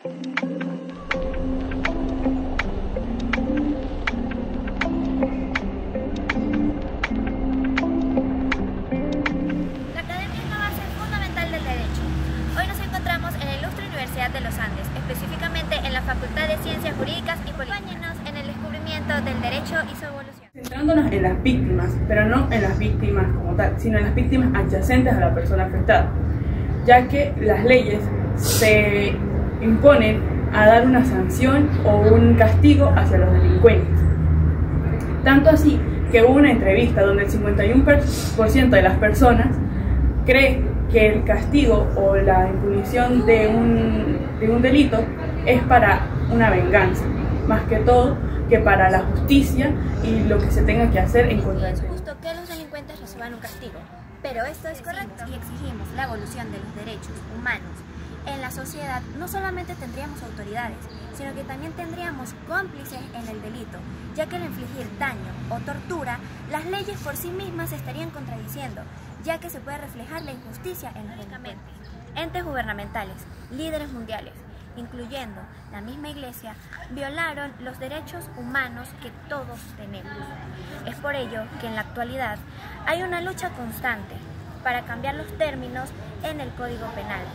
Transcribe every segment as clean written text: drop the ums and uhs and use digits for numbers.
De los Andes, específicamente en la Facultad de Ciencias Jurídicas y Políticas. Acompáñenos en el descubrimiento del derecho y su evolución. Centrándonos en las víctimas, pero no en las víctimas como tal, sino en las víctimas adyacentes a la persona afectada, ya que las leyes se imponen a dar una sanción o un castigo hacia los delincuentes. Tanto así que hubo una entrevista donde el 51% de las personas cree que el castigo o la impunición de un delito es para una venganza, más que todo que para la justicia y lo que se tenga que hacer en contra de Es eso. justo que los delincuentes reciban un castigo, pero esto es correcto y exigimos la evolución de los derechos humanos. En la sociedad no solamente tendríamos autoridades, sino que también tendríamos cómplices en el delito, ya que al infligir daño o tortura, las leyes por sí mismas se estarían contradiciendo, ya que se puede reflejar la injusticia en los delincuentes. Entes gubernamentales, líderes mundiales, incluyendo la misma Iglesia, violaron los derechos humanos que todos tenemos. Es por ello que en la actualidad hay una lucha constante para cambiar los términos en el Código Penal,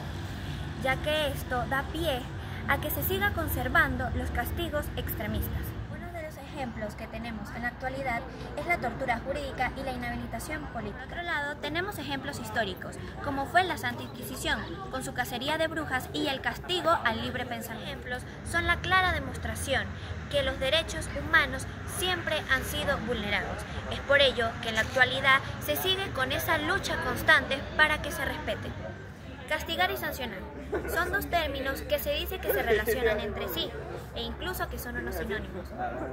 ya que esto da pie a que se siga conservando los castigos extremistas. Uno de los ejemplos que tenemos en la actualidad es la tortura jurídica y la inhabilitación política. Por otro lado, tenemos ejemplos históricos, como fue la Santa Inquisición, con su cacería de brujas y el castigo al libre pensamiento. Ejemplos son la clara demostración que los derechos humanos siempre han sido vulnerados. Es por ello que en la actualidad se sigue con esa lucha constante para que se respeten. Castigar y sancionar son dos términos que se dice que se relacionan entre sí e incluso que son unos sinónimos,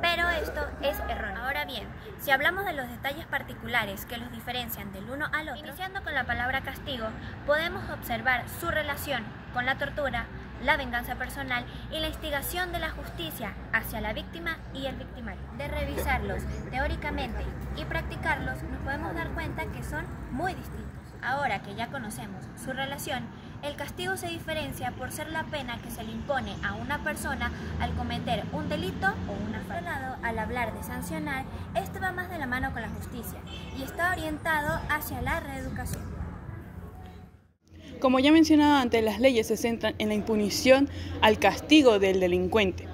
pero esto es erróneo. Ahora bien, si hablamos de los detalles particulares que los diferencian del uno al otro, iniciando con la palabra castigo, podemos observar su relación con la tortura, la venganza personal y la instigación de la justicia hacia la víctima y el victimario. De revisarlos teóricamente y practicarlos, nos podemos dar cuenta que son muy distintos. Ahora que ya conocemos su relación, el castigo se diferencia por ser la pena que se le impone a una persona al cometer un delito o una falta. Al hablar de sancionar, esto va más de la mano con la justicia y está orientado hacia la reeducación. Como ya mencionaba antes, las leyes se centran en la impunición al castigo del delincuente.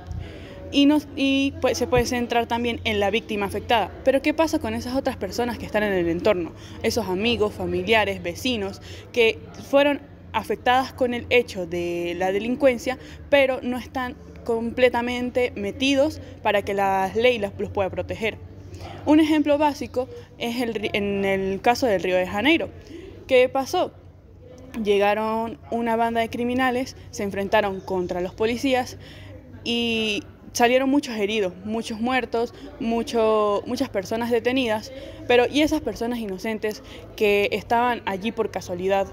Pues, se puede centrar también en la víctima afectada. Pero ¿qué pasa con esas otras personas que están en el entorno? Esos amigos, familiares, vecinos, que fueron afectadas con el hecho de la delincuencia, pero no están completamente metidos para que la ley los pueda proteger. Un ejemplo básico es en el caso del Río de Janeiro. ¿Qué pasó? Llegaron una banda de criminales, se enfrentaron contra los policías y salieron muchos heridos, muchos muertos, muchas personas detenidas, pero ¿y esas personas inocentes que estaban allí por casualidad?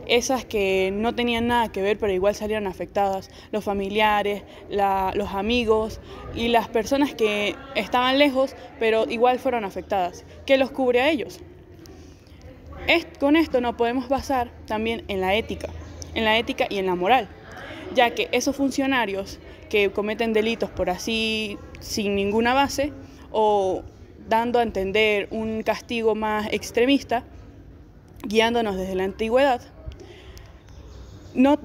Esas que no tenían nada que ver, pero igual salieron afectadas, los familiares, los amigos y las personas que estaban lejos, pero igual fueron afectadas. ¿Qué los cubre a ellos? Con esto nos podemos basar también en la ética y en la moral, ya que esos funcionarios que cometen delitos por así sin ninguna base o dando a entender un castigo más extremista, guiándonos desde la antigüedad, no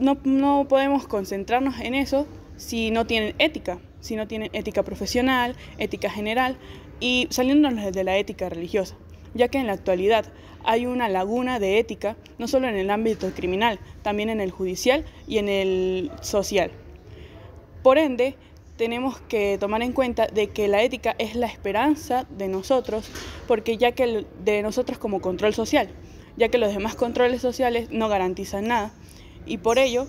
podemos concentrarnos en eso si no tienen ética profesional, ética general y saliéndonos de la ética religiosa, ya que en la actualidad hay una laguna de ética, no solo en el ámbito criminal, también en el judicial y en el social. Por ende, tenemos que tomar en cuenta de que la ética es la esperanza de nosotros, porque de nosotros como control social, ya que los demás controles sociales no garantizan nada, y por ello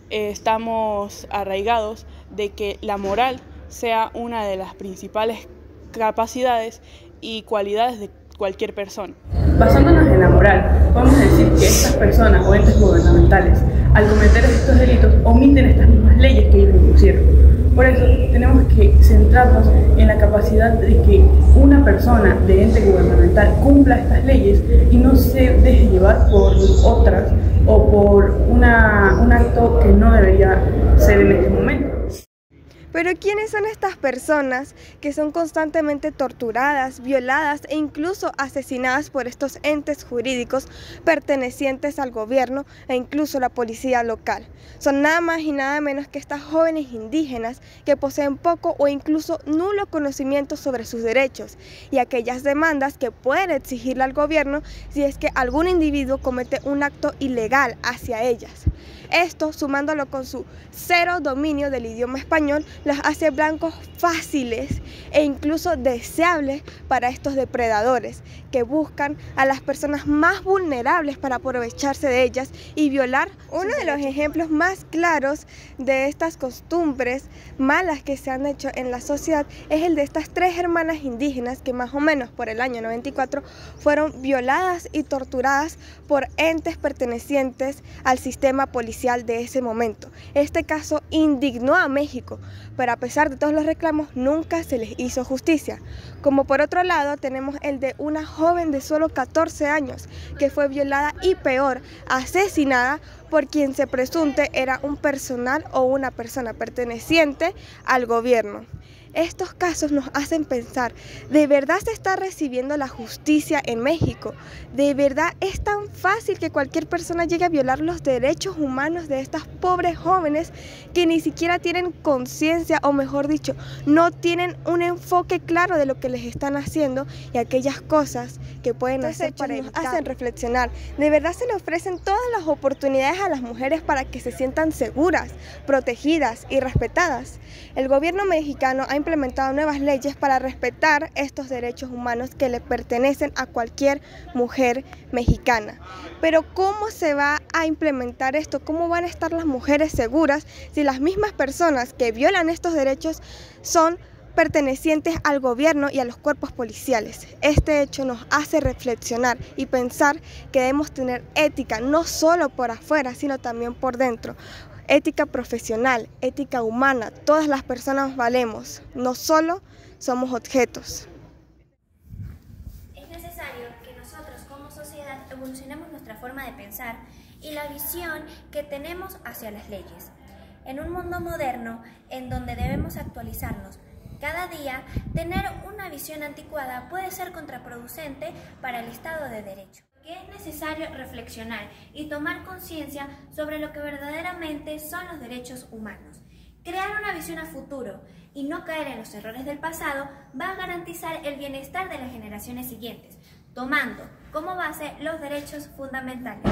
estamos arraigados de que la moral sea una de las principales capacidades y cualidades de cualquier persona. Basándonos en la moral, podemos decir que estas personas o entes gubernamentales, al cometer estos delitos, omiten estas mismas leyes que ellos impusieron. Por eso tenemos que centrarnos en la capacidad de que una persona de ente gubernamental cumpla estas leyes y no se deje llevar por otras o por un acto que no debería ser en este momento. Pero ¿quiénes son estas personas que son constantemente torturadas, violadas e incluso asesinadas por estos entes jurídicos pertenecientes al gobierno e incluso la policía local? Son nada más y nada menos que estas jóvenes indígenas que poseen poco o incluso nulo conocimiento sobre sus derechos y aquellas demandas que pueden exigirle al gobierno si es que algún individuo comete un acto ilegal hacia ellas. Esto, sumándolo con su cero dominio del idioma español, los hace blancos fáciles e incluso deseables para estos depredadores que buscan a las personas más vulnerables para aprovecharse de ellas y violar. Uno de los ejemplos más claros de estas costumbres malas que se han hecho en la sociedad es el de estas 3 hermanas indígenas que más o menos por el año 94 fueron violadas y torturadas por entes pertenecientes al sistema policial de ese momento. Este caso indignó a México, pero a pesar de todos los reclamos nunca se les hizo justicia. Como por otro lado tenemos el de una joven de solo 14 años que fue violada y peor, asesinada por quien se presunte era un personal o una persona perteneciente al gobierno. Estos casos nos hacen pensar, ¿de verdad se está recibiendo la justicia en México? ¿De verdad es tan fácil que cualquier persona llegue a violar los derechos humanos de estas pobres jóvenes que ni siquiera tienen conciencia, o mejor dicho, no tienen un enfoque claro de lo que les están haciendo y aquellas cosas que pueden hacer para evitar? Nos hacen reflexionar, ¿de verdad se le ofrecen todas las oportunidades a las mujeres para que se sientan seguras, protegidas y respetadas? El gobierno mexicano ha implementado nuevas leyes para respetar estos derechos humanos que le pertenecen a cualquier mujer mexicana. Pero ¿cómo se va a implementar esto? ¿Cómo van a estar las mujeres seguras si las mismas personas que violan estos derechos son pertenecientes al gobierno y a los cuerpos policiales? Este hecho nos hace reflexionar y pensar que debemos tener ética no solo por afuera, sino también por dentro. Ética profesional, ética humana, todas las personas valemos, no solo somos objetos. Es necesario que nosotros como sociedad evolucionemos nuestra forma de pensar y la visión que tenemos hacia las leyes. En un mundo moderno en donde debemos actualizarnos cada día, tener una visión anticuada puede ser contraproducente para el Estado de Derecho. Que es necesario reflexionar y tomar conciencia sobre lo que verdaderamente son los derechos humanos. Crear una visión a futuro y no caer en los errores del pasado va a garantizar el bienestar de las generaciones siguientes, tomando como base los derechos fundamentales.